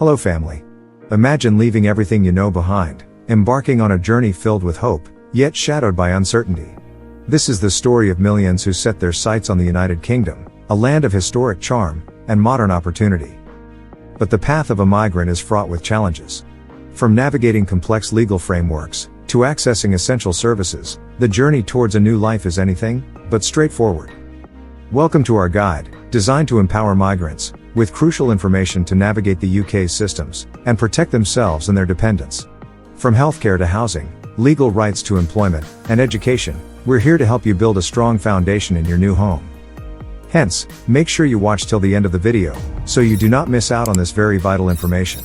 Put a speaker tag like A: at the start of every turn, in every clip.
A: Hello family. Imagine leaving everything you know behind, embarking on a journey filled with hope, yet shadowed by uncertainty. This is the story of millions who set their sights on the United Kingdom, a land of historic charm and modern opportunity. But the path of a migrant is fraught with challenges. From navigating complex legal frameworks, to accessing essential services, the journey towards a new life is anything but straightforward. Welcome to our guide, designed to empower migrants, with crucial information to navigate the UK's systems, and protect themselves and their dependents. From healthcare to housing, legal rights to employment, and education, we're here to help you build a strong foundation in your new home. Hence, make sure you watch till the end of the video, so you do not miss out on this very vital information.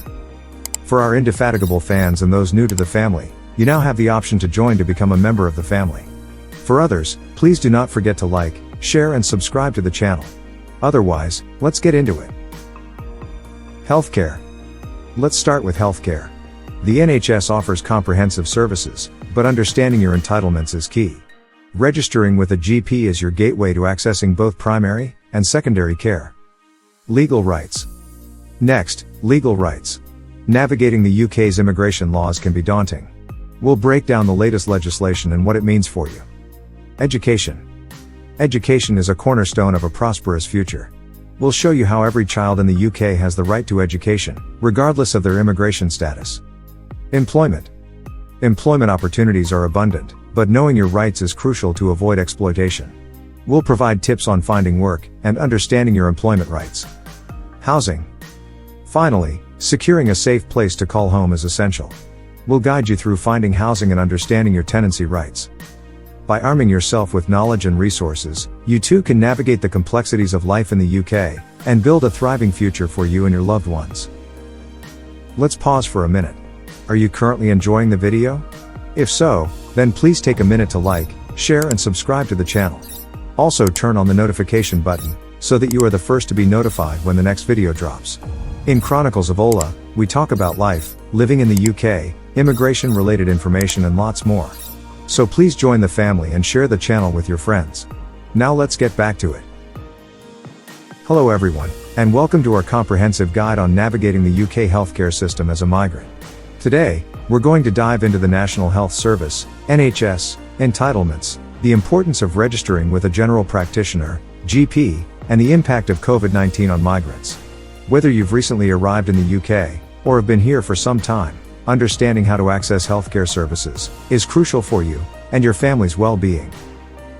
A: For our indefatigable fans and those new to the family, you now have the option to join to become a member of the family. For others, please do not forget to like, share and subscribe to the channel. Otherwise, let's get into it. Healthcare. Let's start with healthcare. The NHS offers comprehensive services, but understanding your entitlements is key. Registering with a GP is your gateway to accessing both primary and secondary care. Legal rights. Next, legal rights. Navigating the UK's immigration laws can be daunting. We'll break down the latest legislation and what it means for you. Education. Education is a cornerstone of a prosperous future. We'll show you how every child in the UK has the right to education, regardless of their immigration status. Employment. Employment opportunities are abundant, but knowing your rights is crucial to avoid exploitation. We'll provide tips on finding work and understanding your employment rights. Housing. Finally, securing a safe place to call home is essential. We'll guide you through finding housing and understanding your tenancy rights. By arming yourself with knowledge and resources, you too can navigate the complexities of life in the UK, and build a thriving future for you and your loved ones. Let's pause for a minute. Are you currently enjoying the video? If so, then please take a minute to like, share and subscribe to the channel. Also turn on the notification button, so that you are the first to be notified when the next video drops. In Chronicles of Ola, we talk about life, living in the UK, immigration related information and lots more. So please join the family and share the channel with your friends. Now let's get back to it. Hello everyone, and welcome to our comprehensive guide on navigating the UK healthcare system as a migrant. Today, we're going to dive into the National Health Service, NHS, entitlements, the importance of registering with a general practitioner, GP, and the impact of COVID-19 on migrants. Whether you've recently arrived in the UK, or have been here for some time, understanding how to access healthcare services is crucial for you and your family's well-being.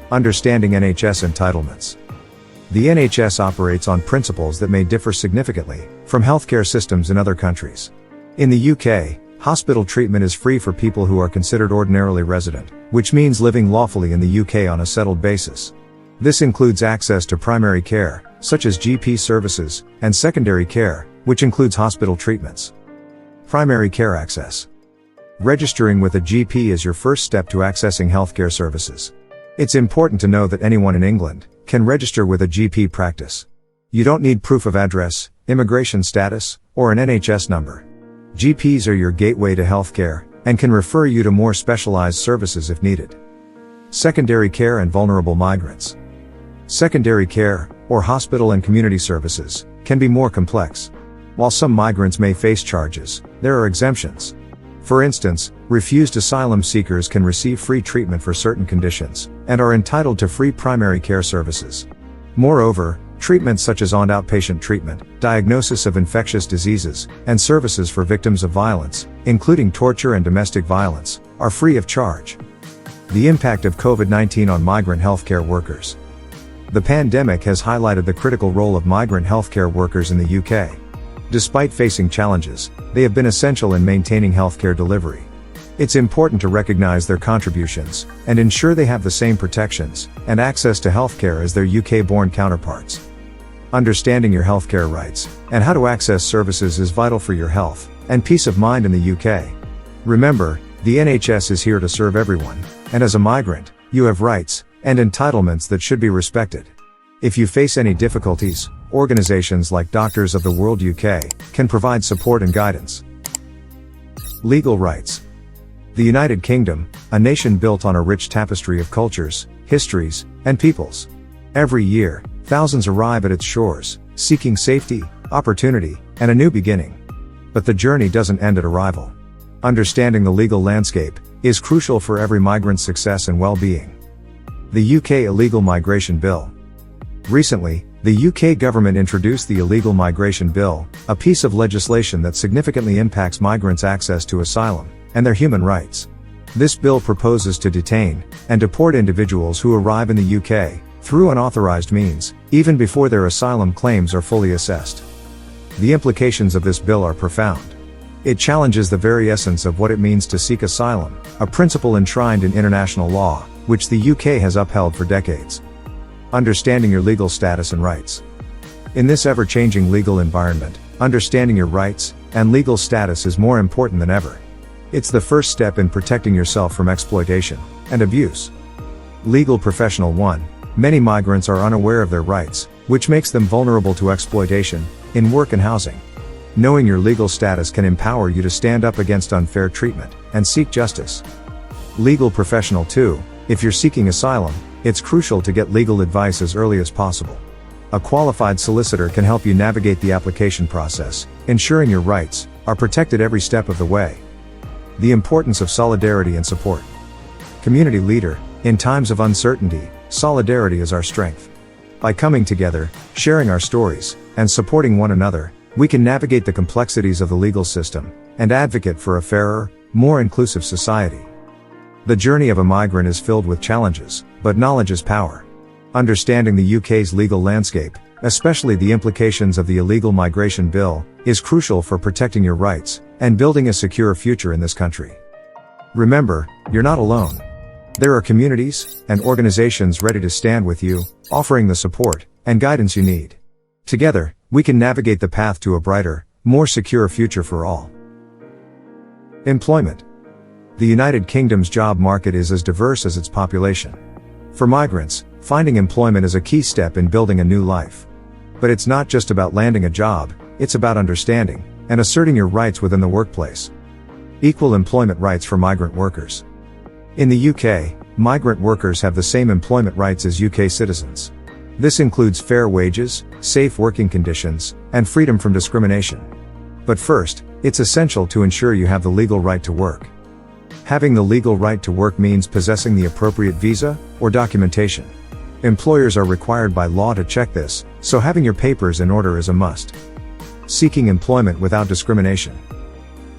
A: Understanding NHS entitlements. The NHS operates on principles that may differ significantly from healthcare systems in other countries. In the UK, hospital treatment is free for people who are considered ordinarily resident, which means living lawfully in the UK on a settled basis. This includes access to primary care, such as GP services, and secondary care, which includes hospital treatments. Primary care access. Registering with a GP is your first step to accessing healthcare services. It's important to know that anyone in England can register with a GP practice. You don't need proof of address, immigration status, or an NHS number. GPs are your gateway to healthcare, and can refer you to more specialized services if needed. Secondary care and vulnerable migrants. Secondary care, or hospital and community services, can be more complex. While some migrants may face charges, there are exemptions. For instance, refused asylum seekers can receive free treatment for certain conditions, and are entitled to free primary care services. Moreover, treatments such as outpatient treatment, diagnosis of infectious diseases, and services for victims of violence, including torture and domestic violence, are free of charge. The impact of COVID-19 on migrant healthcare workers. The pandemic has highlighted the critical role of migrant healthcare workers in the UK. Despite facing challenges, they have been essential in maintaining healthcare delivery. It's important to recognize their contributions, and ensure they have the same protections and access to healthcare as their UK-born counterparts. Understanding your healthcare rights, and how to access services is vital for your health and peace of mind in the UK. Remember, the NHS is here to serve everyone, and as a migrant, you have rights and entitlements that should be respected. If you face any difficulties, organizations like Doctors of the World UK can provide support and guidance. Legal rights. The United Kingdom, a nation built on a rich tapestry of cultures, histories, and peoples. Every year, thousands arrive at its shores, seeking safety, opportunity, and a new beginning. But the journey doesn't end at arrival. Understanding the legal landscape is crucial for every migrant's success and well-being. The UK Illegal Migration Bill. Recently, the UK government introduced the Illegal Migration Bill, a piece of legislation that significantly impacts migrants' access to asylum and their human rights. This bill proposes to detain and deport individuals who arrive in the UK through unauthorized means, even before their asylum claims are fully assessed. The implications of this bill are profound. It challenges the very essence of what it means to seek asylum, a principle enshrined in international law, which the UK has upheld for decades. Understanding your legal status and rights. In this ever-changing legal environment, understanding your rights and legal status is more important than ever. It's the first step in protecting yourself from exploitation and abuse. Legal Professional 1. Many migrants are unaware of their rights, which makes them vulnerable to exploitation in work and housing. Knowing your legal status can empower you to stand up against unfair treatment and seek justice. Legal Professional 2. If you're seeking asylum, it's crucial to get legal advice as early as possible. A qualified solicitor can help you navigate the application process, ensuring your rights are protected every step of the way. The importance of solidarity and support. Community leader. In times of uncertainty, solidarity is our strength. By coming together, sharing our stories, and supporting one another, we can navigate the complexities of the legal system and advocate for a fairer, more inclusive society. The journey of a migrant is filled with challenges, but knowledge is power. Understanding the UK's legal landscape, especially the implications of the Illegal Migration Bill, is crucial for protecting your rights and building a secure future in this country. Remember, you're not alone. There are communities and organizations ready to stand with you, offering the support and guidance you need. Together, we can navigate the path to a brighter, more secure future for all. Employment. The United Kingdom's job market is as diverse as its population. For migrants, finding employment is a key step in building a new life. But it's not just about landing a job, it's about understanding and asserting your rights within the workplace. Equal employment rights for migrant workers. In the UK, migrant workers have the same employment rights as UK citizens. This includes fair wages, safe working conditions, and freedom from discrimination. But first, it's essential to ensure you have the legal right to work. Having the legal right to work means possessing the appropriate visa or documentation. Employers are required by law to check this, so having your papers in order is a must. Seeking employment without discrimination.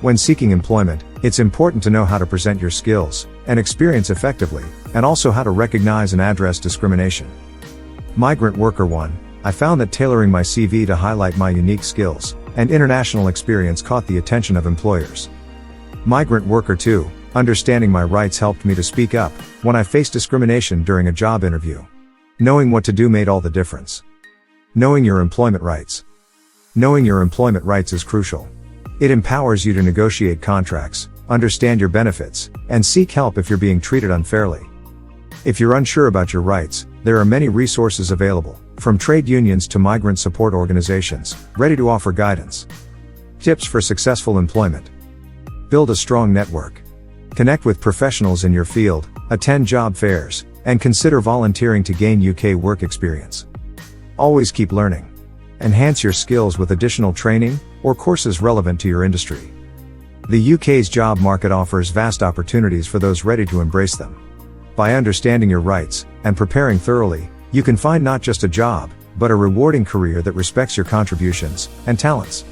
A: When seeking employment, it's important to know how to present your skills and experience effectively, and also how to recognize and address discrimination. Migrant Worker 1. I found that tailoring my CV to highlight my unique skills and international experience caught the attention of employers. Migrant Worker 2. Understanding my rights helped me to speak up when I faced discrimination during a job interview. Knowing what to do made all the difference. Knowing your employment rights. Knowing your employment rights is crucial. It empowers you to negotiate contracts, understand your benefits, and seek help if you're being treated unfairly. If you're unsure about your rights, there are many resources available, from trade unions to migrant support organizations, ready to offer guidance. Tips for successful employment. Build a strong network. Connect with professionals in your field, attend job fairs, and consider volunteering to gain UK work experience. Always keep learning. Enhance your skills with additional training or courses relevant to your industry. The UK's job market offers vast opportunities for those ready to embrace them. By understanding your rights and preparing thoroughly, you can find not just a job, but a rewarding career that respects your contributions and talents.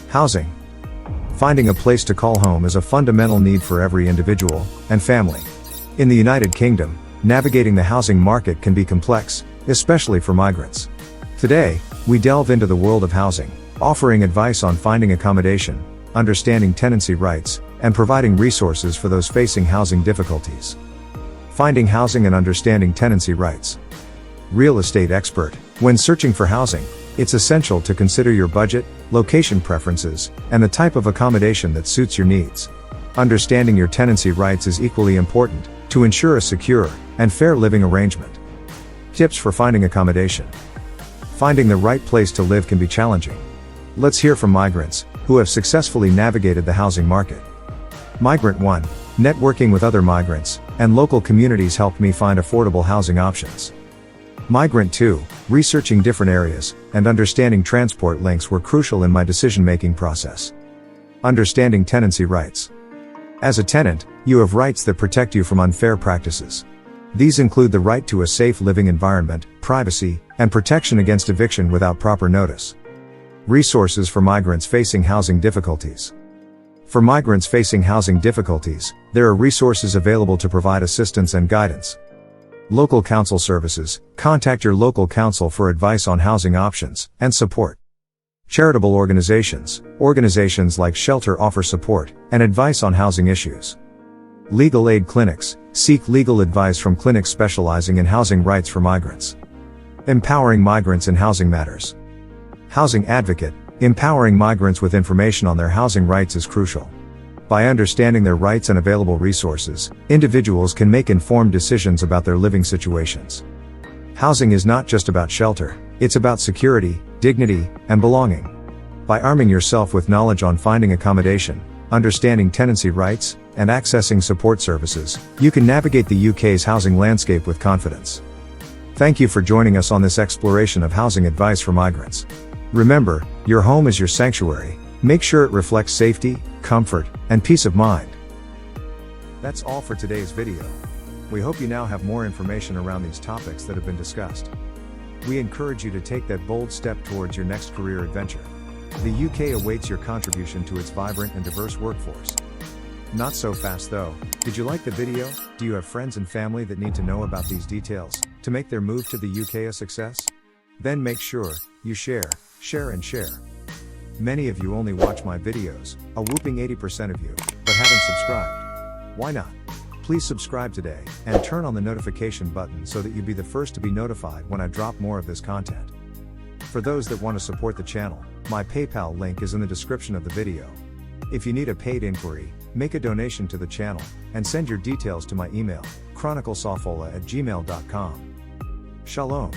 A: Housing. Finding a place to call home is a fundamental need for every individual and family. In the United Kingdom, navigating the housing market can be complex, especially for migrants. Today, we delve into the world of housing, offering advice on finding accommodation, understanding tenancy rights, and providing resources for those facing housing difficulties. Finding housing and understanding tenancy rights. Real estate expert. When searching for housing, it's essential to consider your budget, location preferences, and the type of accommodation that suits your needs. Understanding your tenancy rights is equally important to ensure a secure and fair living arrangement. Tips for finding accommodation. Finding the right place to live can be challenging. Let's hear from migrants who have successfully navigated the housing market. Migrant 1. Networking with other migrants and local communities helped me find affordable housing options. Migrant 2, researching different areas, and understanding transport links were crucial in my decision-making process. Understanding tenancy rights. As a tenant, you have rights that protect you from unfair practices. These include the right to a safe living environment, privacy, and protection against eviction without proper notice. Resources for migrants facing housing difficulties. For migrants facing housing difficulties, there are resources available to provide assistance and guidance. Local council services. Contact your local council for advice on housing options and support. Charitable organizations. Organizations like Shelter offer support and advice on housing issues. Legal aid clinics. Seek legal advice from clinics specializing in housing rights for migrants. Empowering migrants in housing matters. Housing advocate. Empowering migrants with information on their housing rights is crucial. By understanding their rights and available resources, individuals can make informed decisions about their living situations. Housing is not just about shelter, it's about security, dignity, and belonging. By arming yourself with knowledge on finding accommodation, understanding tenancy rights, and accessing support services, you can navigate the UK's housing landscape with confidence. Thank you for joining us on this exploration of housing advice for migrants. Remember, your home is your sanctuary. Make sure it reflects safety, comfort, and peace of mind. That's all for today's video. We hope you now have more information around these topics that have been discussed. We encourage you to take that bold step towards your next career adventure. The UK awaits your contribution to its vibrant and diverse workforce. Not so fast though. Did you like the video? Do you have friends and family that need to know about these details to make their move to the UK a success? Then make sure you share, and share. Many of you only watch my videos, a whooping 80% of you, but haven't subscribed. Why not? Please subscribe today, and turn on the notification button so that you be the first to be notified when I drop more of this content. For those that want to support the channel, my PayPal link is in the description of the video. If you need a paid inquiry, make a donation to the channel, and send your details to my email, chroniclesofola@gmail.com. Shalom.